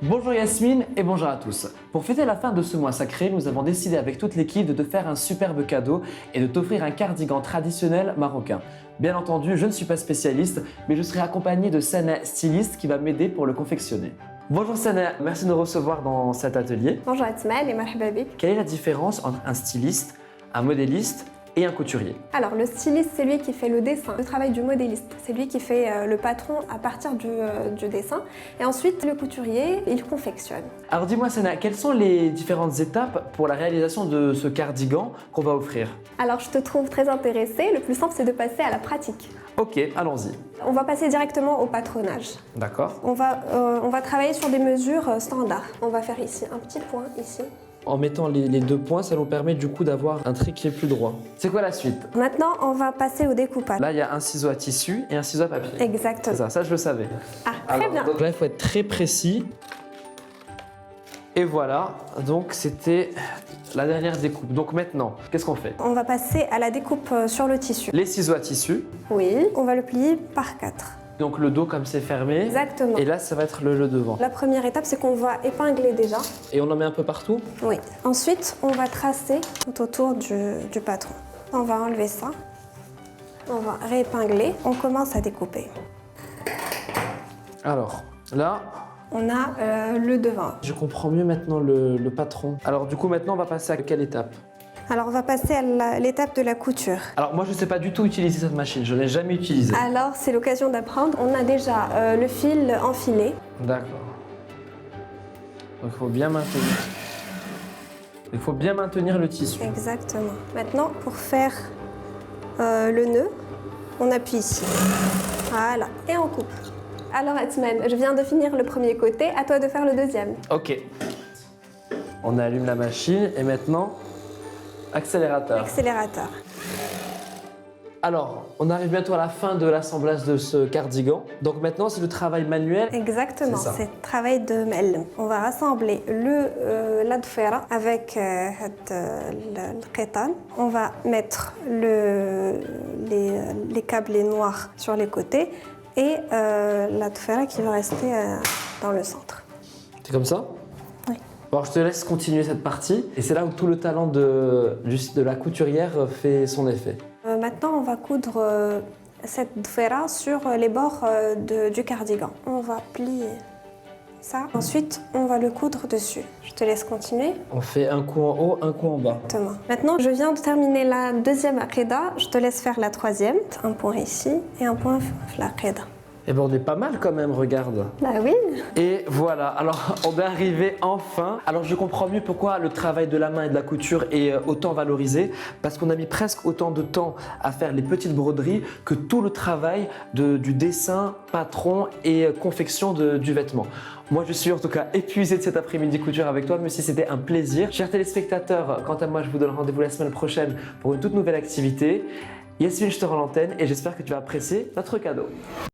Bonjour Yasmine et bonjour à tous. Pour fêter la fin de ce mois sacré, nous avons décidé avec toute l'équipe de te faire un superbe cadeau et de t'offrir un cardigan traditionnel marocain. Bien entendu, je ne suis pas spécialiste, mais je serai accompagné de Sana, styliste, qui va m'aider pour le confectionner. Bonjour Sana, merci de nous recevoir dans cet atelier. Bonjour Atman et marhaba bik. Quelle est la différence entre un styliste, un modéliste et un couturier? Alors le styliste, c'est lui qui fait le dessin, le travail du modéliste. C'est lui qui fait le patron à partir du dessin. Et ensuite, le couturier, il confectionne. Alors dis-moi Sana, quelles sont les différentes étapes pour la réalisation de ce cardigan qu'on va offrir? Alors je te trouve très intéressée. Le plus simple, c'est de passer à la pratique. Ok, allons-y. On va passer directement au patronage. D'accord. On va travailler sur des mesures standards. On va faire ici un petit point, ici. En mettant les deux points, ça nous permet du coup d'avoir un trait qui est plus droit. C'est quoi la suite? Maintenant, on va passer au découpage. Là, il y a un ciseau à tissu et un ciseau à papier. Exactement. C'est ça je le savais. Ah, très bien. Donc là, il faut être très précis. Et voilà, donc c'était la dernière découpe. Donc maintenant, qu'est-ce qu'on fait? On va passer à la découpe sur le tissu. Les ciseaux à tissu. Oui, on va le plier par 4. Donc le dos comme c'est fermé. Exactement. Et là, ça va être le devant. La première étape, c'est qu'on va épingler déjà. Et on en met un peu partout? Oui. Ensuite, on va tracer tout autour du patron. On va enlever ça. On va réépingler. On commence à découper. Alors, là, On a le devant. je comprends mieux maintenant le patron. Alors du coup, maintenant, on va passer à quelle étape? Alors, on va passer à l'étape de la couture. Alors moi, je ne sais pas du tout utiliser cette machine. Je ne l'ai jamais utilisée. Alors, c'est l'occasion d'apprendre. On a déjà le fil enfilé. D'accord. Donc il faut bien maintenir. Il faut bien maintenir le tissu. Exactement. Maintenant, pour faire le nœud, on appuie ici. Voilà. Et on coupe. Alors, Atman, je viens de finir le premier côté. À toi de faire le deuxième. Ok. On allume la machine et maintenant, accélérateur. Accélérateur. Alors, on arrive bientôt à la fin de l'assemblage de ce cardigan. Donc maintenant, c'est le travail manuel. Exactement, C'est ça. c'est le travail de Mel. On va rassembler la dfera avec le qaitan. On va mettre les câblés noirs sur les côtés et la dfera qui va rester dans le centre. C'est comme ça? Oui. Bon, je te laisse continuer cette partie. Et c'est là où tout le talent de la couturière fait son effet. Maintenant, on va coudre cette dfera sur les bords du cardigan. On va plier ça. Ensuite, on va le coudre dessus. Je te laisse continuer. On fait un coup en haut, un coup en bas. Exactement. Maintenant, je viens de terminer la deuxième aqida. Je te laisse faire la troisième. Un point ici et un point l'aqida. Eh ben, on est pas mal quand même, regarde. Bah oui. Et voilà, alors on est arrivé enfin. Alors je comprends mieux pourquoi le travail de la main et de la couture est autant valorisé, parce qu'on a mis presque autant de temps à faire les petites broderies que tout le travail du dessin, patron et confection du vêtement. Moi je suis en tout cas épuisé de cet après-midi couture avec toi, mais si c'était un plaisir. Chers téléspectateurs, quant à moi je vous donne rendez-vous la semaine prochaine pour une toute nouvelle activité. Yasmine, je te rends l'antenne et j'espère que tu vas apprécier notre cadeau.